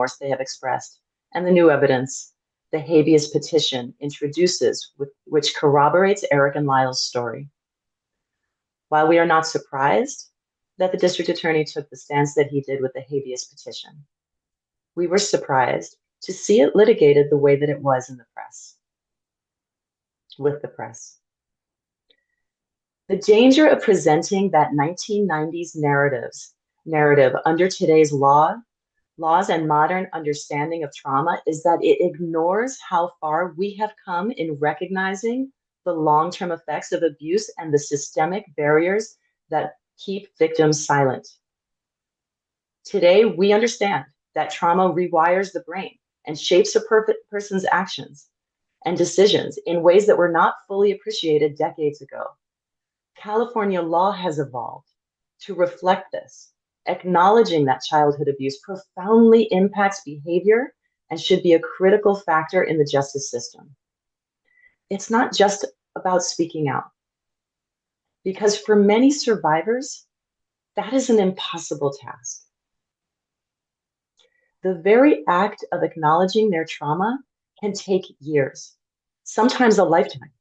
remorse they have expressed, and the new evidence the habeas petition introduces, which corroborates Eric and Lyle's story. While we are not surprised that the district attorney took the stance that he did with the habeas petition, we were surprised to see it litigated the way that it was in the press, with the press. The danger of presenting that 1990s narrative under today's laws and modern understanding of trauma is that it ignores how far we have come in recognizing the long-term effects of abuse and the systemic barriers that keep victims silent. Today, we understand that trauma rewires the brain and shapes a person's actions and decisions in ways that were not fully appreciated decades ago. California law has evolved to reflect this, acknowledging that childhood abuse profoundly impacts behavior and should be a critical factor in the justice system. It's not just about speaking out, because for many survivors, that is an impossible task. The very act of acknowledging their trauma can take years, sometimes a lifetime.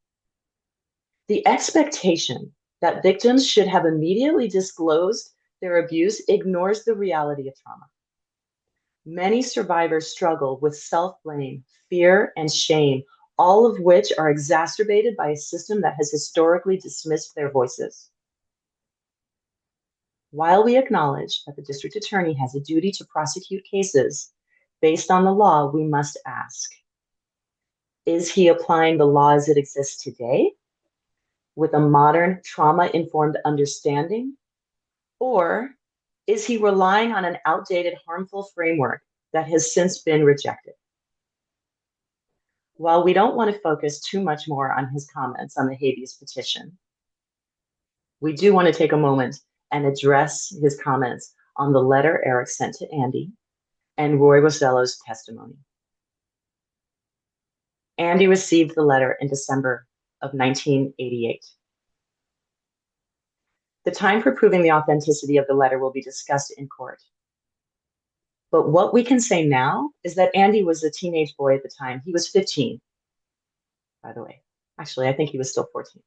The expectation that victims should have immediately disclosed their abuse ignores the reality of trauma. Many survivors struggle with self-blame, fear, and shame, all of which are exacerbated by a system that has historically dismissed their voices. While we acknowledge that the district attorney has a duty to prosecute cases based on the law, we must ask, is he applying the law as it exists today with a modern trauma-informed understanding? Or is he relying on an outdated, harmful framework that has since been rejected? While we don't want to focus too much more on his comments on the habeas petition, we do want to take a moment and address his comments on the letter Eric sent to Andy and Roy Rosello's testimony. Andy received the letter in December of 1988. The time for proving the authenticity of the letter will be discussed in court. But what we can say now is that Andy was a teenage boy at the time. He was 15, by the way. Actually, I think he was still 14.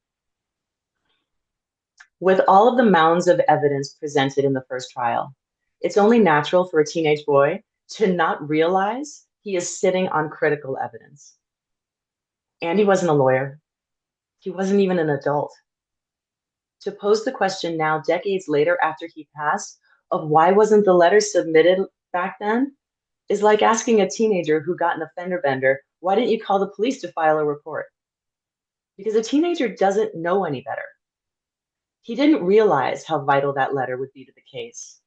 With all of the mounds of evidence presented in the first trial, it's only natural for a teenage boy to not realize he is sitting on critical evidence. Andy wasn't a lawyer. He wasn't even an adult. To pose the question now, decades later after he passed, of why wasn't the letter submitted back then, is like asking a teenager who got in a fender bender, why didn't you call the police to file a report? Because a teenager doesn't know any better. He didn't realize how vital that letter would be to the case.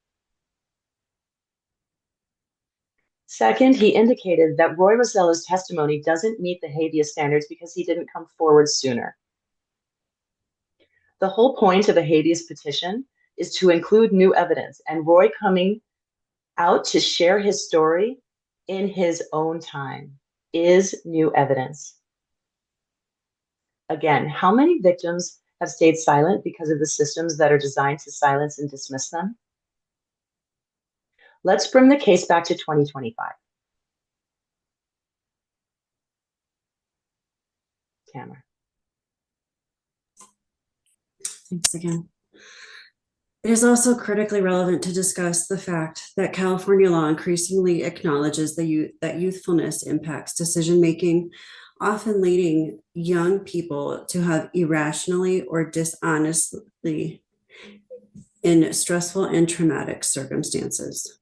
Second, he indicated that Roy Rosello's testimony doesn't meet the habeas standards because he didn't come forward sooner. The whole point of a habeas petition is to include new evidence, and Roy coming out to share his story in his own time is new evidence. Again, how many victims have stayed silent because of the systems that are designed to silence and dismiss them? Let's bring the case back to 2025. Tamara. Thanks again. It is also critically relevant to discuss the fact that California law increasingly acknowledges that youthfulness impacts decision-making, often leading young people to have irrationally or dishonestly in stressful and traumatic circumstances.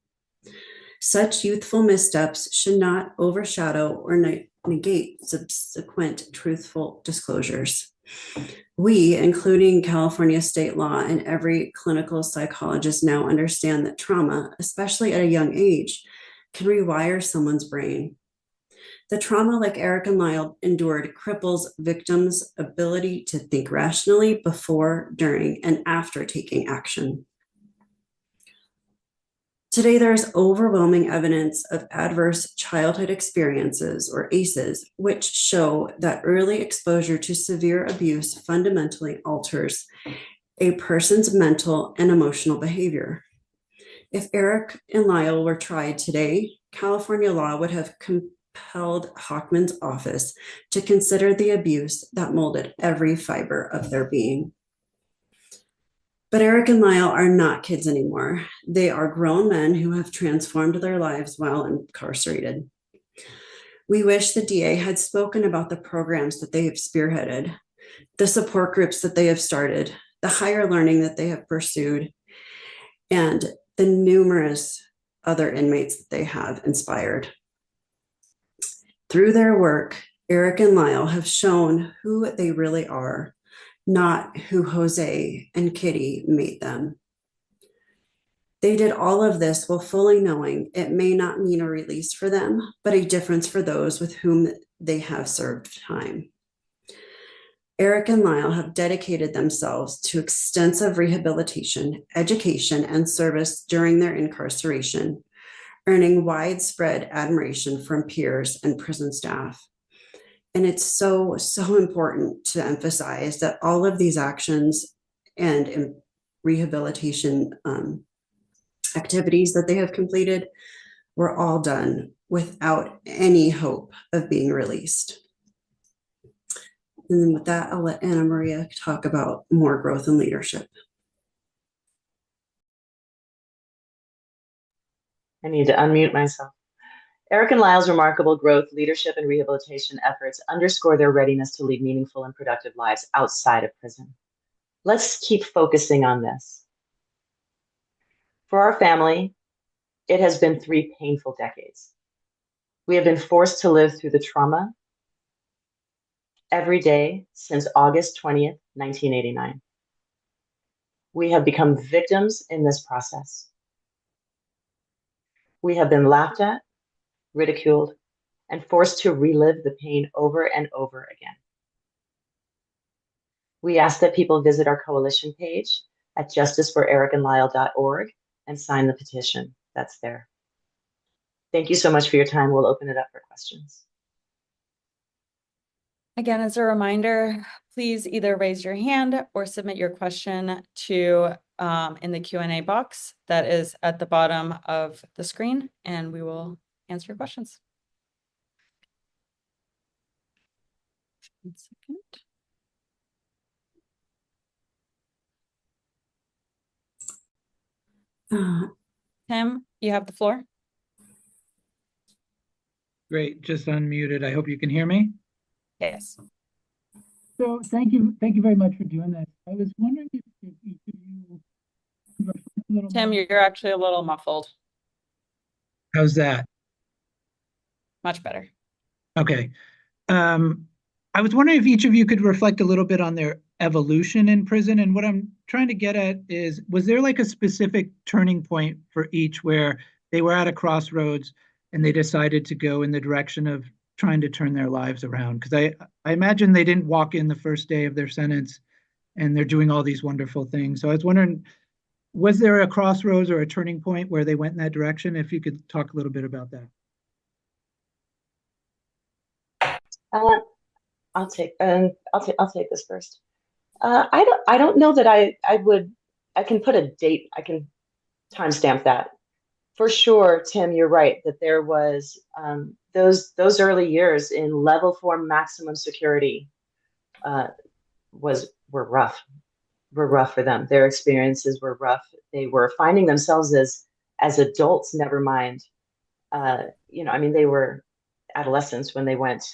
Such youthful missteps should not overshadow or negate subsequent truthful disclosures. We, including California state law and every clinical psychologist, now understand that trauma, especially at a young age, can rewire someone's brain. The trauma, like Eric and Lyle endured, cripples victims' ability to think rationally before, during, and after taking action. Today, there is overwhelming evidence of adverse childhood experiences, or ACEs, which show that early exposure to severe abuse fundamentally alters a person's mental and emotional behavior. If Eric and Lyle were tried today, California law would have compelled Hockman's office to consider the abuse that molded every fiber of their being. But Eric and Lyle are not kids anymore. They are grown men who have transformed their lives while incarcerated. We wish the DA had spoken about the programs that they have spearheaded, the support groups that they have started, the higher learning that they have pursued, and the numerous other inmates that they have inspired. Through their work, Eric and Lyle have shown who they really are, not who Jose and Kitty made them. They did all of this while fully knowing it may not mean a release for them, but a difference for those with whom they have served time. Eric and Lyle have dedicated themselves to extensive rehabilitation, education, and service during their incarceration, earning widespread admiration from peers and prison staff. And it's so, so important to emphasize that all of these actions and rehabilitation activities that they have completed were all done without any hope of being released. And then with that, I'll let Anna Maria talk about more growth and leadership. I need to unmute myself. Eric and Lyle's remarkable growth, leadership, and rehabilitation efforts underscore their readiness to lead meaningful and productive lives outside of prison. Let's keep focusing on this. For our family, it has been 3 painful decades. We have been forced to live through the trauma every day since August 20th, 1989. We have become victims in this process. We have been laughed at, ridiculed, and forced to relive the pain over and over again. We ask that people visit our coalition page at justiceforericandlyle.org and sign the petition that's there. Thank you so much for your time. We'll open it up for questions. Again, as a reminder, please either raise your hand or submit your question to in the Q&A box that is at the bottom of the screen, and we will answer your questions. 1 second. Tim, you have the floor. Great, just unmuted. I hope you can hear me. Yes. So thank you very much for doing this. I was wondering if each of you could reflect a little Tim, more. you're actually a little muffled. How's that? Much better. Okay. I was wondering if each of you could reflect a little bit on their evolution in prison. And what I'm trying to get at is, was there like a specific turning point for each where they were at a crossroads and they decided to go in the direction of trying to turn their lives around? Because I imagine they didn't walk in the first day of their sentence and they're doing all these wonderful things. So I was wondering, was there a crossroads or a turning point where they went in that direction? If you could talk a little bit about that. I'll take this first. I don't know that I can put a date. I can timestamp that. For sure, Tim, you're right that there was those early years in level 4 maximum security were rough. Were rough for them. Their experiences were rough. They were finding themselves as adults. Never mind, they were adolescents when they went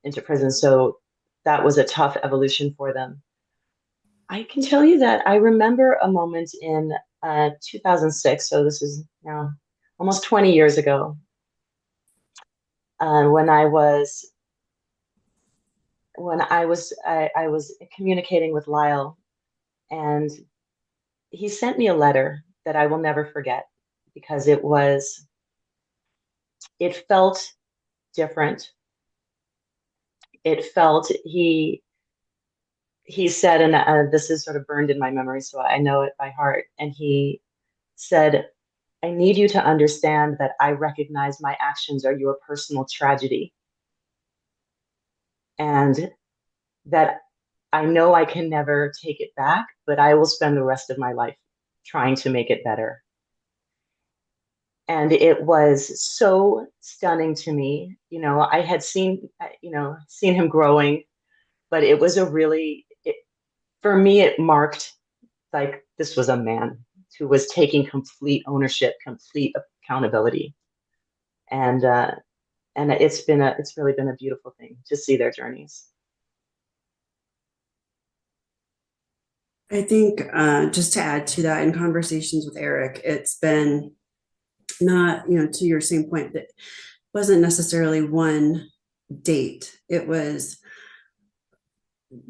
into prison. So that was a tough evolution for them. I can tell you that I remember a moment in 2006. So this is now almost 20 years ago, when I was communicating with Lyle, and he sent me a letter that I will never forget because it felt different. It felt, he said, and this is sort of burned in my memory, so I know it by heart. And he said, "I need you to understand that I recognize my actions are your personal tragedy, and that I know I can never take it back, but I will spend the rest of my life trying to make it better." And it was so stunning to me. I had seen him growing, but it was for me, it marked like this was a man who was taking complete ownership, complete accountability. And it's really been a beautiful thing to see their journeys. I think just to add to that, in conversations with Eric, it's been not, to your same point, that wasn't necessarily one date. It was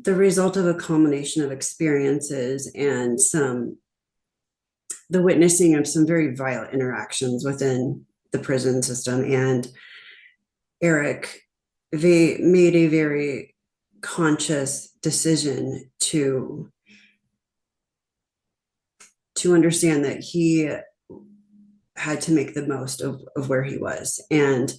the result of a culmination of experiences and the witnessing of some very violent interactions within the prison system. And Eric made a very conscious decision to understand that he had to make the most of where he was, and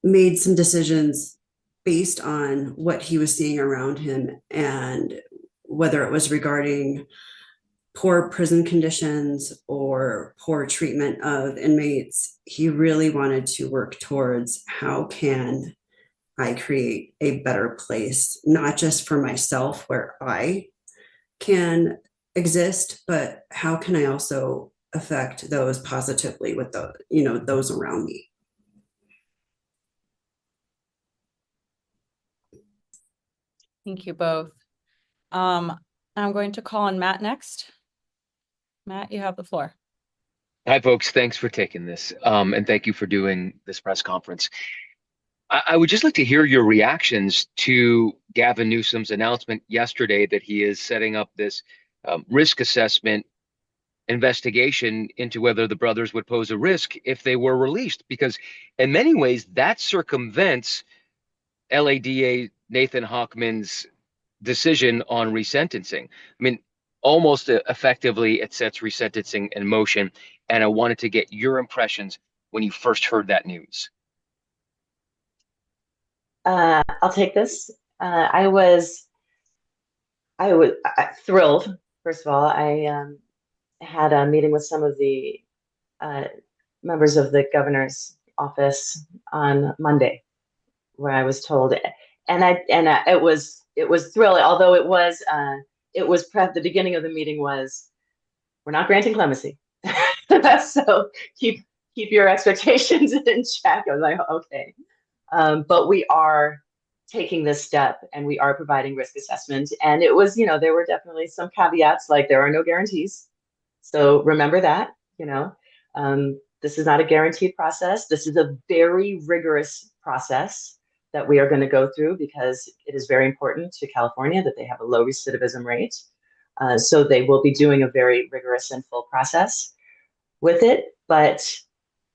made some decisions based on what he was seeing around him, and whether it was regarding poor prison conditions or poor treatment of inmates, he really wanted to work towards how can I create a better place, not just for myself where I can exist, but how can I also affect those positively with those around me. Thank you both. I'm going to call on Matt next. Matt, you have the floor. Hi, folks. Thanks for taking this. And thank you for doing this press conference. I would just like to hear your reactions to Gavin Newsom's announcement yesterday that he is setting up this risk assessment investigation into whether the brothers would pose a risk if they were released, because in many ways that circumvents LADA Nathan Hochman's decision on resentencing. I mean, almost effectively it sets resentencing in motion. And I wanted to get your impressions when you first heard that news. I'll take this. I was thrilled. First of all, I had a meeting with some of the members of the governor's office on Monday, where I was told, it was thrilling. Although the beginning of the meeting was, we're not granting clemency, so keep your expectations in check. I was like, okay, but we are taking this step and we are providing risk assessment. And it was, there were definitely some caveats, like there are no guarantees. So remember that, this is not a guaranteed process. This is a very rigorous process that we are going to go through, because it is very important to California that they have a low recidivism rate. So they will be doing a very rigorous and full process with it. But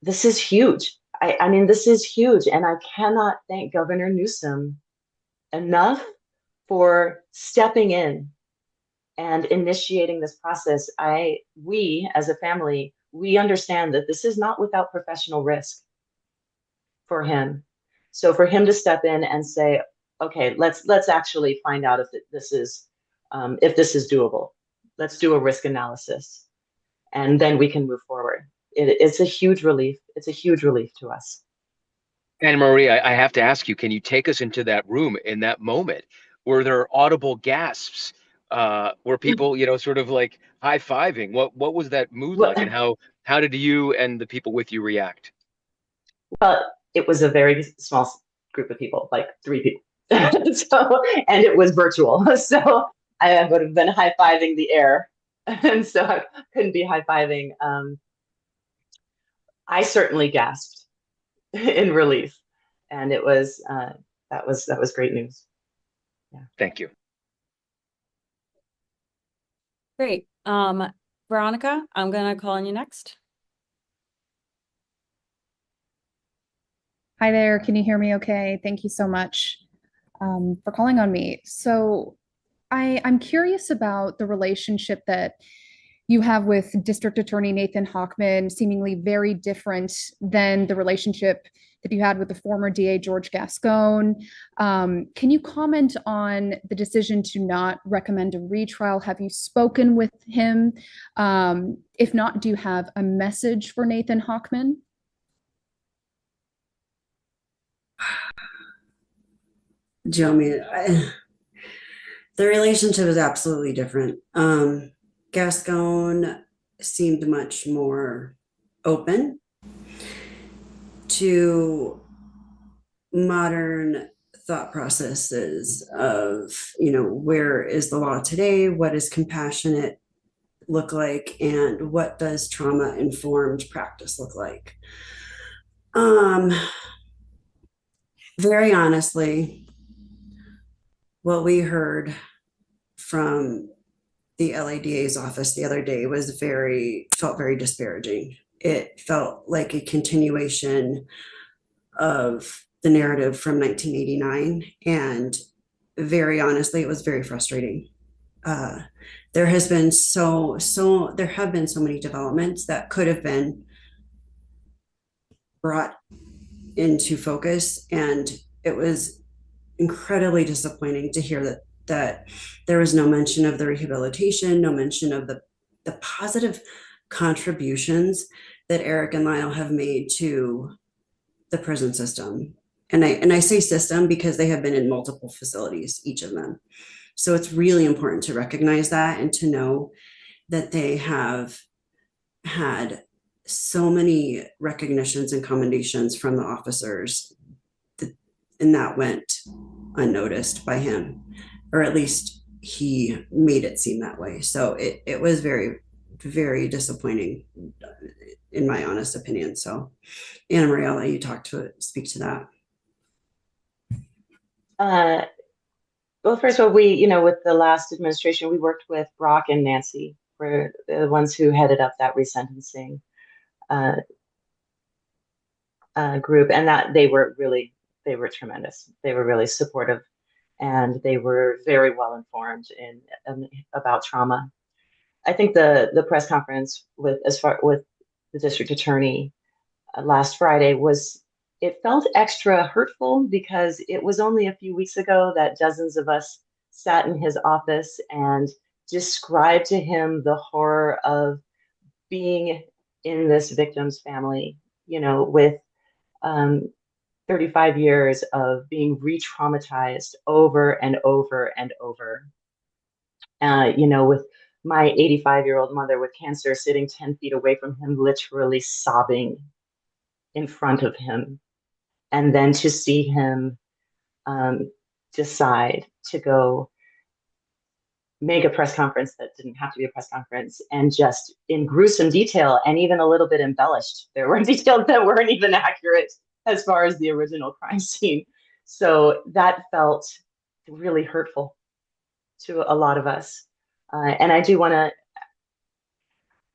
this is huge. I mean, this is huge. And I cannot thank Governor Newsom enough for stepping in and initiating this process. We as a family, we understand that this is not without professional risk for him. So for him to step in and say, okay, let's actually find out if this is doable. Let's do a risk analysis, and then we can move forward. It's a huge relief. It's a huge relief to us. Anna Marie, I have to ask you, can you take us into that room in that moment? Were there audible gasps? Were people, sort of like high-fiving? What was that mood like, and how did you and the people with you react? Well, it was a very small group of people, like 3 people. And it was virtual. So I would have been high-fiving the air. And so I couldn't be high-fiving. I certainly gasped in relief. And it was that was great news. Yeah. Thank you. Great. Veronica, I'm going to call on you next. Hi there. Can you hear me okay? Thank you so much for calling on me. So I'm curious about the relationship that you have with District Attorney Nathan Hochman, seemingly very different than the relationship that you had with the former DA George Gascon. Can you comment on the decision to not recommend a retrial? Have you spoken with him? If not, do you have a message for Nathan Hochman? Joe, the relationship is absolutely different. Gascon seemed much more open to modern thought processes of, where is the law today? What does compassionate look like? And what does trauma informed practice look like? Very honestly, what we heard from the LADA's office the other day felt very disparaging. It felt like a continuation of the narrative from 1989. And very honestly, it was very frustrating. There have been so many developments that could have been brought into focus. And it was incredibly disappointing to hear that there was no mention of the rehabilitation, no mention of the positive contributions that Eric and Lyle have made to the prison system. And I say system because they have been in multiple facilities, each of them. So it's really important to recognize that and to know that they have had so many recognitions and commendations from the officers, and that went unnoticed by him, or at least he made it seem that way. So it was very, very disappointing, in my honest opinion. So Anna Marie, I'll let you speak to that. Well, first of all, we, with the last administration, we worked with Brock and Nancy, were the ones who headed up that resentencing group, and that they were tremendous. They were really supportive, and they were very well informed about trauma. I think the press conference with the district attorney last Friday it felt extra hurtful because it was only a few weeks ago that dozens of us sat in his office and described to him the horror of being in this victim's family, with 35 years of being re-traumatized over and over and over. With my 85-year-old mother with cancer sitting 10 feet away from him, literally sobbing in front of him. And then to see him decide to go make a press conference that didn't have to be a press conference, and just in gruesome detail and even a little bit embellished. There were details that weren't even accurate as far as the original crime scene. So that felt really hurtful to a lot of us. And I do want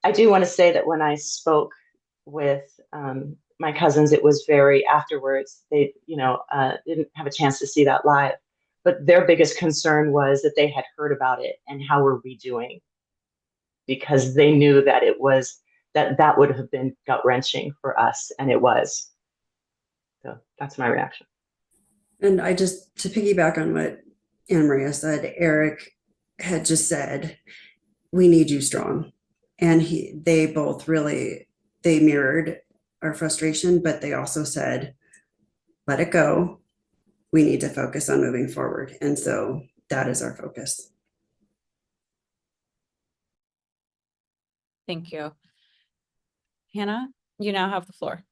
to say that when I spoke with my cousins, it was very afterwards. They, didn't have a chance to see that live, but their biggest concern was that they had heard about it and how were we doing, because they knew that that would have been gut wrenching for us, and it was. So that's my reaction. And to piggyback on what Anna Maria said, Eric had just said, "We need you strong," and they both really mirrored our frustration, but they also said, "Let it go. We need to focus on moving forward." And so that is our focus. Thank you. Hannah, you now have the floor.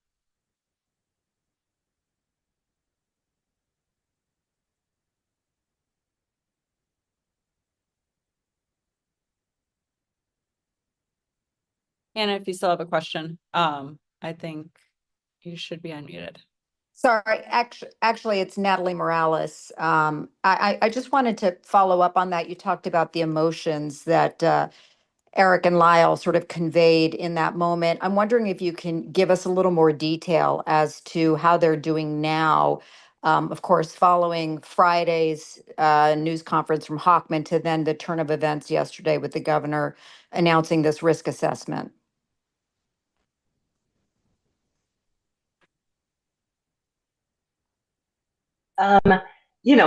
Hannah, if you still have a question, I think you should be unmuted. Sorry, actually, it's Natalie Morales. I just wanted to follow up on that. You talked about the emotions that Eric and Lyle sort of conveyed in that moment. I'm wondering if you can give us a little more detail as to how they're doing now, Of course, following Friday's news conference from Hockman to then the turn of events yesterday with the governor announcing this risk assessment. Um,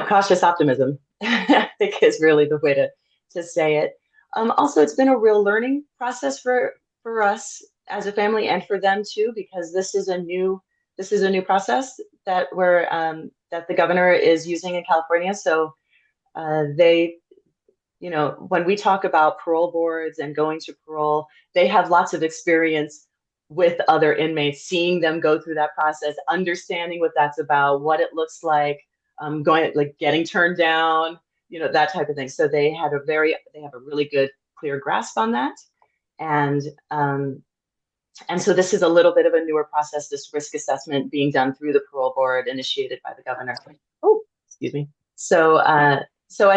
cautious optimism, I think is really the way to say it. Also, it's been a real learning process for us as a family and for them too, because this is a new process that the governor is using in California. So they, when we talk about parole boards and going to parole, they have lots of experience with other inmates, seeing them go through that process, understanding what that's about, what it looks like, getting turned down, that type of thing. So they have a really good, clear grasp on that. And so this is a little bit of a newer process, this risk assessment being done through the parole board initiated by the governor. Oh, excuse me. So I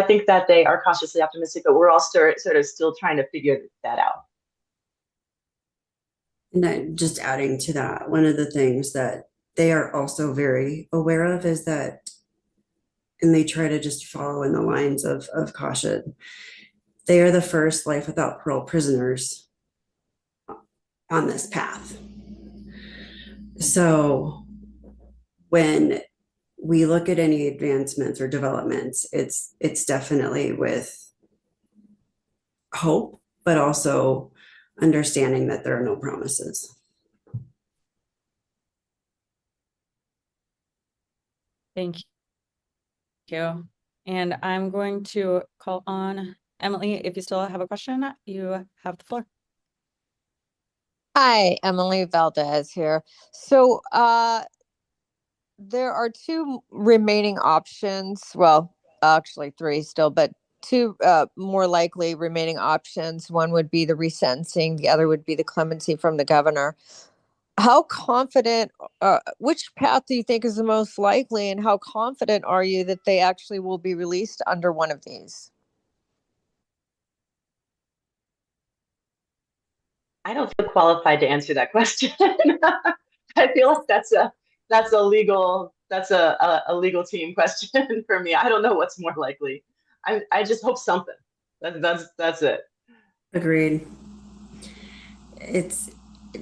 think that they are cautiously optimistic, but we're all sort of still trying to figure that out. And just adding to that, one of the things that they are also very aware of is that, and they try to just follow in the lines of caution, they are the first life without parole prisoners on this path. So when we look at any advancements or developments, it's definitely with hope, but also understanding that there are no promises. Thank you. And I'm going to call on Emily. If you still have a question, you have the floor. Hi, Emily Valdez here. So there are two remaining options. Well, actually three still, but two more likely remaining options. One would be the resentencing, the other would be the clemency from the governor. How confident, which path do you think is the most likely, and how confident are you that they actually will be released under one of these? I don't feel qualified to answer that question. I feel like that's a legal team question for me. I don't know what's more likely. I just hope something. That's it. Agreed.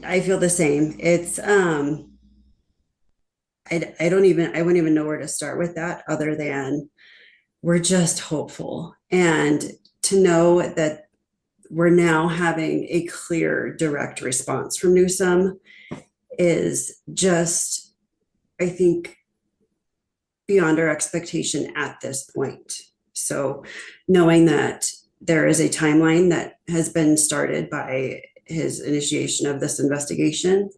I feel the same. I wouldn't even know where to start with that other than we're just hopeful. And to know that we're now having a clear, direct response from Newsom is just, I think, beyond our expectation at this point. So knowing that there is a timeline that has been started by his initiation of this investigation,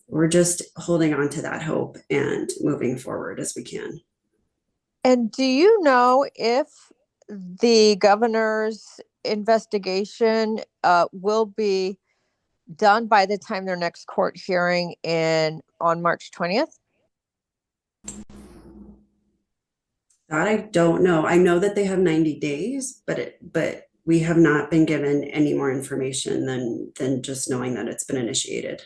we're just holding on to that hope and moving forward as we can. And do you know if the governor's investigation will be done by the time their next court hearing on March 20th? That I don't know. I know that they have 90 days, but we have not been given any more information than just knowing that it's been initiated.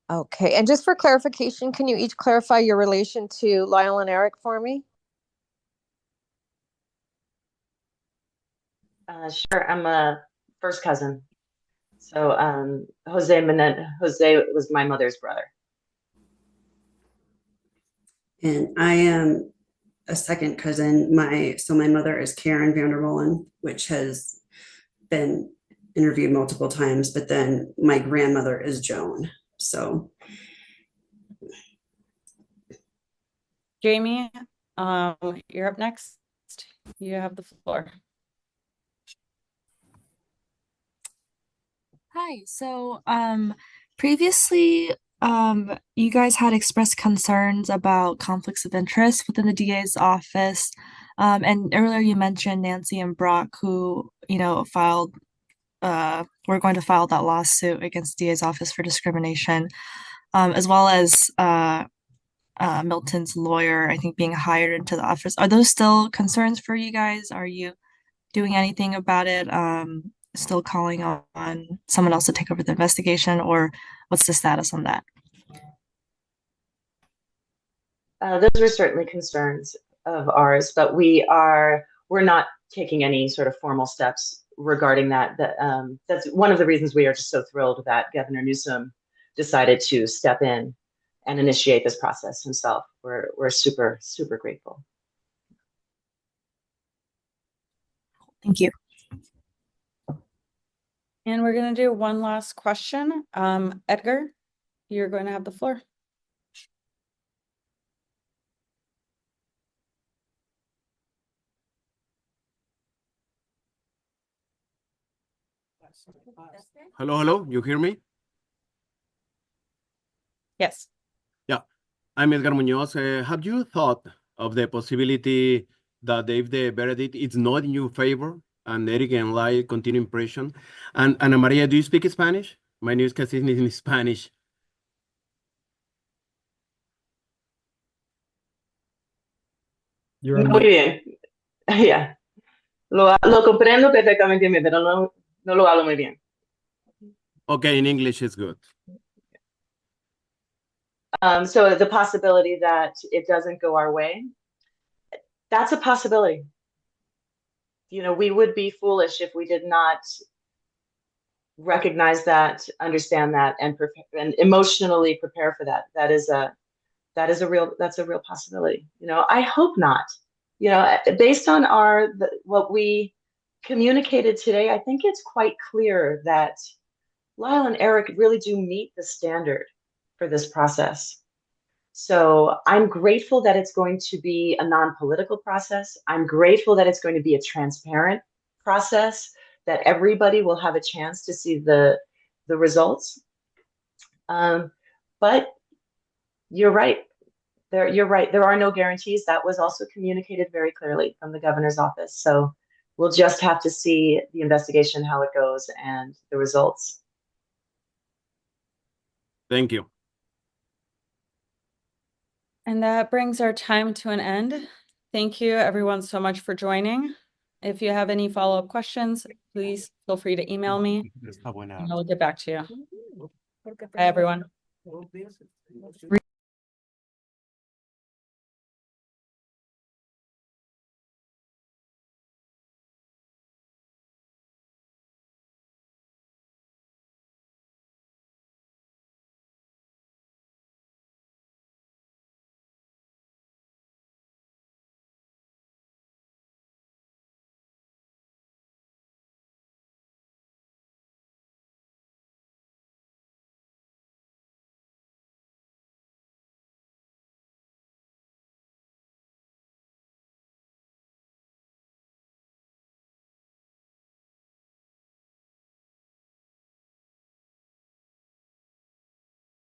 Okay, and just for clarification, can you each clarify your relation to Lyle and Eric for me? Sure, I'm a first cousin. So Jose was my mother's brother. And I am a second cousin. My mother is Karen Vandermolen, which has been interviewed multiple times, but then my grandmother is Joan. So Jamie, you're up next. You have the floor. Hi. So, previously, you guys had expressed concerns about conflicts of interest within the DA's office. And earlier you mentioned Nancy and Brock, who, filed, were going to file that lawsuit against DA's office for discrimination, as well as Milton's lawyer, I think, being hired into the office. Are those still concerns for you guys? Are you doing anything about it? Still calling on someone else to take over the investigation, or what's the status on that? Those are certainly concerns of ours, but we're not taking any sort of formal steps regarding that. That's one of the reasons we are just so thrilled that Governor Newsom decided to step in and initiate this process himself. We're super, super grateful. Thank you. And we're going to do one last question. Edgar, you're going to have the floor. Hello, you hear me? Yes. Yeah, I'm Edgar Munoz. Have you thought of the possibility that if the verdict is not in your favor and Eric and Lai continue in prison? And Ana Maria, do you speak Spanish? My newscast is in Spanish. Muy bien. Yeah. Lo comprendo perfectamente bien, pero no lo hablo muy bien. Okay, in English is good. So the possibility that it doesn't go our way, that's a possibility. You know, we would be foolish if we did not recognize that, understand that, and emotionally prepare for that. That's a real possibility. You know, I hope not. You know, based on what we communicated today, I think it's quite clear that Lyle and Eric really do meet the standard for this process. So I'm grateful that it's going to be a non-political process. I'm grateful that it's going to be a transparent process, that everybody will have a chance to see the results. But you're right. You're right. There are no guarantees. That was also communicated very clearly from the governor's office. So we'll just have to see the investigation, how it goes, and the results. Thank you. And that brings our time to an end. Thank you everyone so much for joining. If you have any follow-up questions, please feel free to email me and I'll get back to you. Bye, everyone.